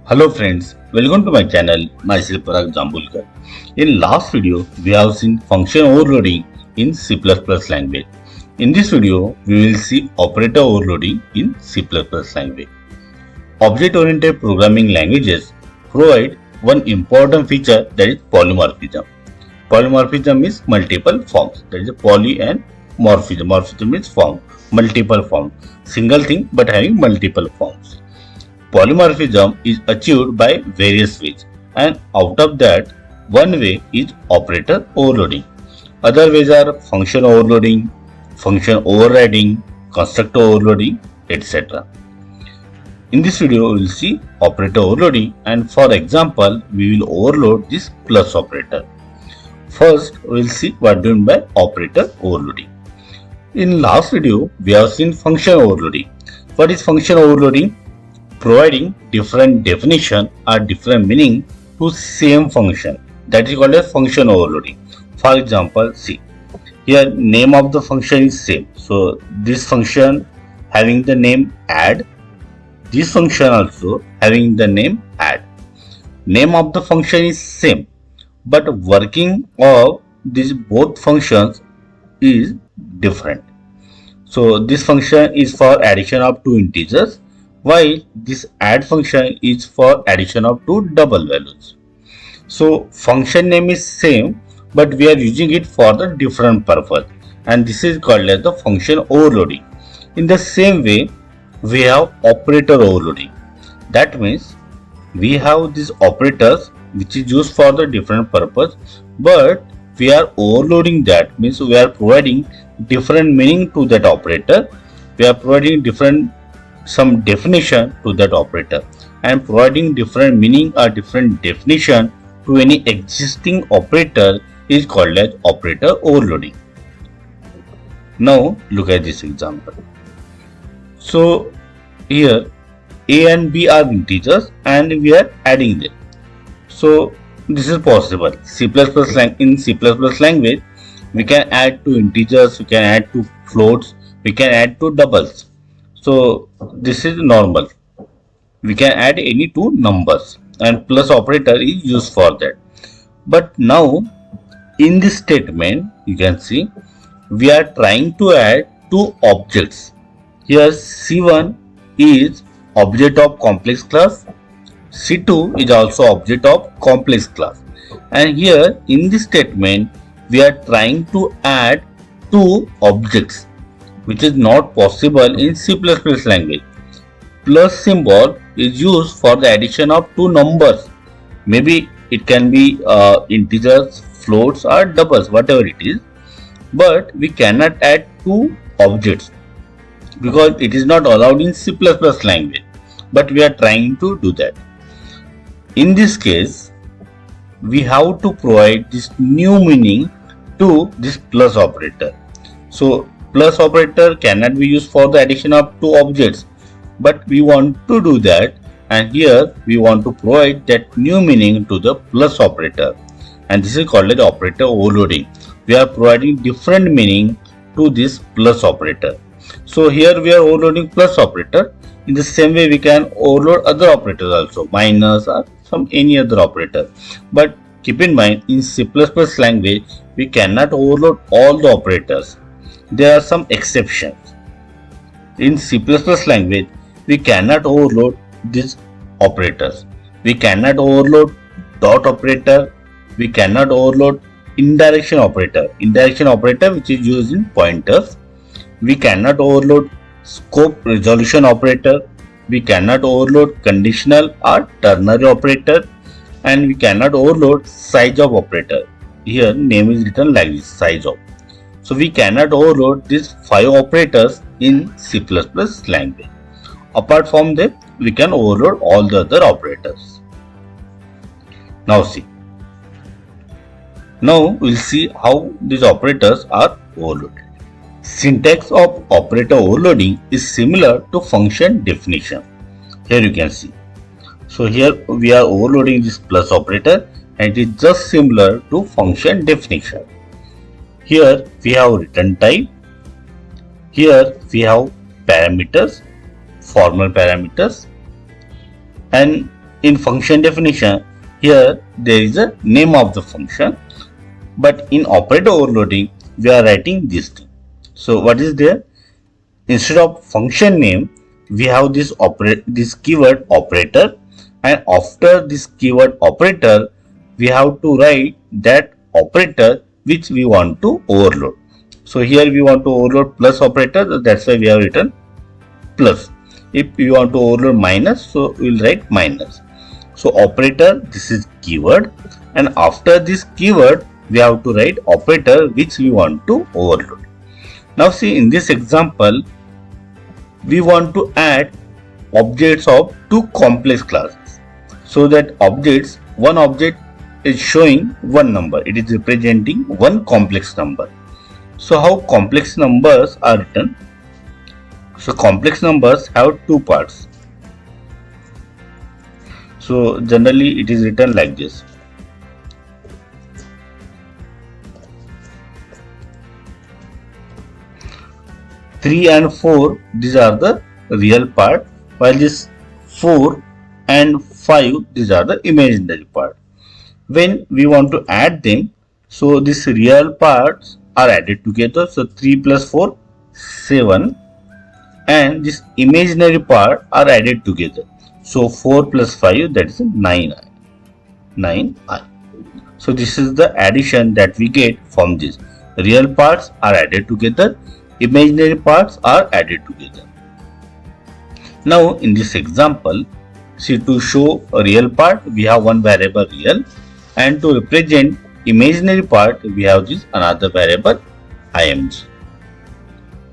Hello friends, welcome to my channel, myself Parag Jambulkar. In last video, we have seen function overloading in C++ language. In this video, we will see operator overloading in C++ language. Object-oriented programming languages provide one important feature, that is polymorphism. Polymorphism is multiple forms, that is poly and morphism. Morphism is form, multiple forms, single thing but having multiple forms. Polymorphism is achieved by various ways, and out of that, one way is operator overloading. Other ways are function overloading, function overriding, constructor overloading, etc. In this video, we will see operator overloading, and for example, we will overload this plus operator. First, we will see what do you mean by operator overloading. In last video, we have seen function overloading. What is function overloading? Providing different definition or different meaning to same function, that is called as function overloading. For example, see here name of the function is same, so this function having the name add, this function also having the name add. Name of the function is same, but working of these both functions is different. So this function is for addition of two integers, while this add function is for addition of two double values. So function name is same, but we are using it for the different purpose, and this is called as the function overloading. In the same way, we have operator overloading. That means we have these operators which is used for the different purpose, but we are overloading that, means we are providing different meaning to that operator. We are providing some definition to that operator, and providing different meaning or different definition to any existing operator is called as operator overloading. Now look at this example. So here a and b are integers and we are adding them. So this is possible. In C++ language, we can add two integers, we can add two floats, we can add two doubles. So this is normal. We can add any two numbers, and plus operator is used for that. But now in this statement, you can see we are trying to add two objects. Here C1 is object of complex class, C2 is also object of complex class, and here in this statement we are trying to add two objects, which is not possible in C++ language. Plus symbol is used for the addition of two numbers. Maybe it can be integers, floats or doubles, whatever it is. But we cannot add two objects because it is not allowed in C++ language. But we are trying to do that. In this case, we have to provide this new meaning to this plus operator. So plus operator cannot be used for the addition of two objects, but we want to do that, and here we want to provide that new meaning to the plus operator, and this is called as operator overloading. We are providing different meaning to this plus operator. So here we are overloading plus operator. In the same way, we can overload other operators also, minus or any other operator. But keep in mind, in C++ language, we cannot overload all the operators. There are some exceptions. In C++ language, we cannot overload these operators. We cannot overload dot operator. We cannot overload indirection operator. Indirection operator which is used in pointers. We cannot overload scope resolution operator. We cannot overload conditional or ternary operator, and we cannot overload size of operator. Here name is written like this, size of. So we cannot overload these 5 operators in C++ language. Apart from that, we can overload all the other operators. Now see. Now we'll see how these operators are overloaded. Syntax of operator overloading is similar to function definition. Here you can see. So here we are overloading this plus operator, and it is just similar to function definition. Here we have return type. Here we have parameters, formal parameters, and in function definition, here there is a name of the function, but in operator overloading we are writing this thing. So what is there? Instead of function name, we have this keyword operator, and after this keyword operator we have to write that operator which we want to overload. So here we want to overload plus operator, that's why we have written plus. If you want to overload minus, so we will write minus. So operator, this is keyword, and after this keyword we have to write operator which we want to overload. Now see, in this example we want to add objects of two complex classes, so that objects, one object is showing one number, it is representing one complex number. So how complex numbers are written? So complex numbers have two parts. So generally it is written like this. Three and 4, these are the real part, while this 4 and 5, these are the imaginary part. When we want to add them, so these real parts are added together. So 3 plus 4, 7, and this imaginary part are added together. So 4 plus 5, that is 9i. 9i. So this is the addition that we get from this. Real parts are added together, imaginary parts are added together. Now in this example, see, to show a real part we have one variable real, and to represent imaginary part we have this another variable img.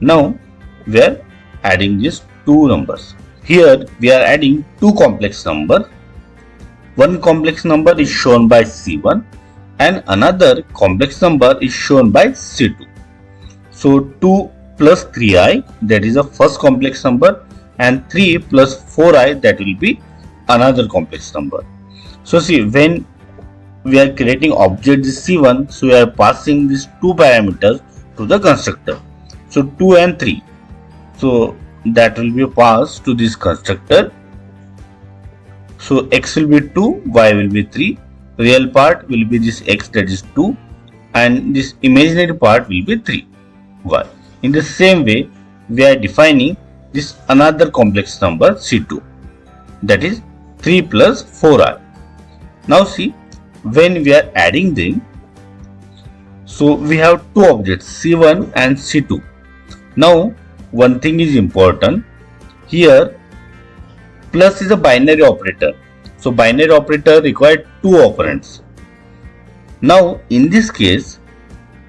Now we are adding these two numbers. Here we are adding two complex numbers. One complex number is shown by C1 and another complex number is shown by C2. So 2 plus 3i, that is the first complex number, and 3 plus 4i, that will be another complex number. So see, when we are creating object C1, so we are passing these two parameters to the constructor. So 2 and 3. So that will be passed to this constructor. So x will be 2, y will be 3. Real part will be this x, that is 2, and this imaginary part will be 3, y. In the same way, we are defining this another complex number C2, that is 3 plus 4i. Now see, when we are adding them, so we have two objects C1 and C2. Now one thing is important here, plus is a binary operator. So binary operator requires two operands. Now in this case,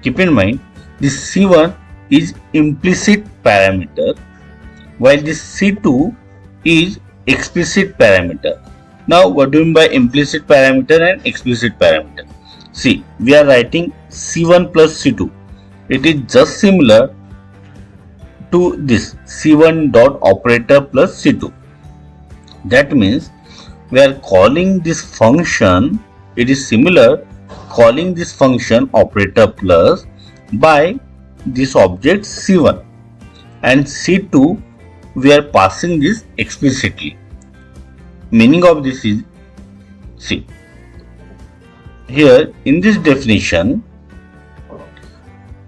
keep in mind this C1 is implicit parameter, while this C2 is explicit parameter. Now what do you mean by implicit parameter and explicit parameter? See, we are writing C1 plus C2. It is just similar to this C1 dot operator plus C2. That means we are calling this function, it is similar calling this function operator plus by this object C1, and C2 we are passing this explicitly. Meaning of this is, see, here in this definition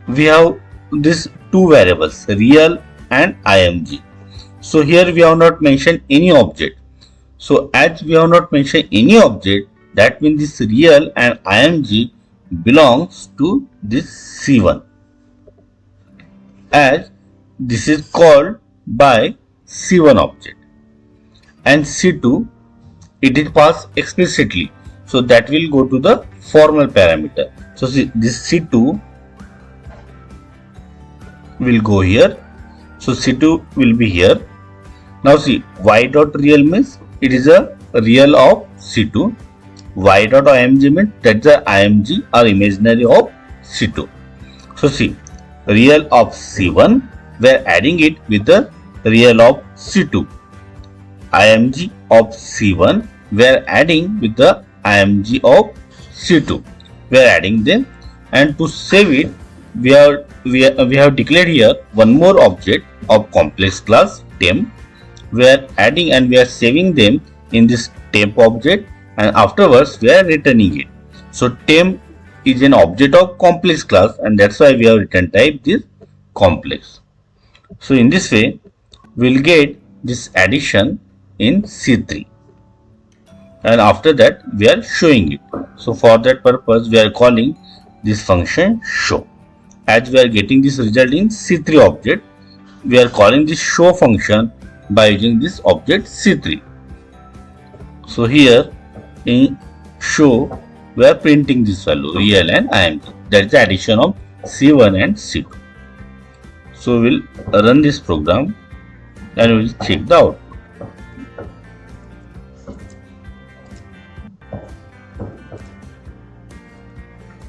we have these two variables real and img. So here we have not mentioned any object. So as we have not mentioned any object, that means this real and img belongs to this C1, as this is called by C1 object, and C2 it is passed explicitly, so that will go to the formal parameter. So see, this C2 will go here, so C2 will be here. Now see, y dot real means it is a real of C2, y dot img means that's the img or imaginary of C2. So see, real of C1 we are adding it with the real of C2. img of C1 we are adding with the img of C2. We are adding them, and to save it we have declared here one more object of complex class temp. We are adding and we are saving them in this temp object, and afterwards we are returning it. So temp is an object of complex class, and that's why we have return type this complex. So in this way we'll get this addition in C3, and after that we are showing it. So for that purpose we are calling this function show. As we are getting this result in C3 object, we are calling this show function by using this object C3. So here in show we are printing this value real and IMG. That is the addition of C1 and C2. So we'll run this program and we'll check the output.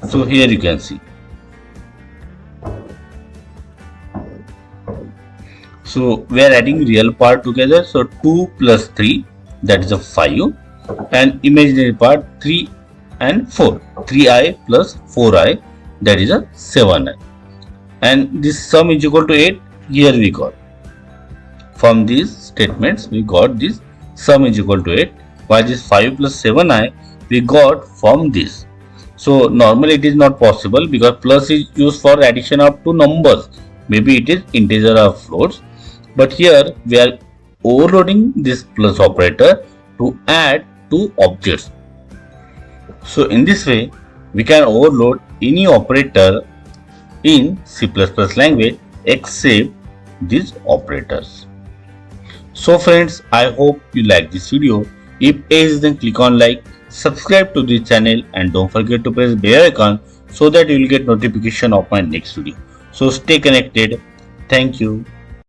So here you can see. So we are adding real part together. So 2 plus 3, that is a 5, and imaginary part 3 and 4. 3i plus 4i, that is a 7i. And this sum is equal to 8. Here we got. From these statements we got this sum is equal to 8. While this 5 plus 7i we got from this. So normally it is not possible because plus is used for addition of two numbers. Maybe it is integer or floats. But here we are overloading this plus operator to add two objects. So in this way we can overload any operator in C++ language except these operators. So friends, I hope you like this video. If yes, then click on like, subscribe to this channel, and don't forget to press bell icon so that you will get notification of my next video. So stay connected. Thank you.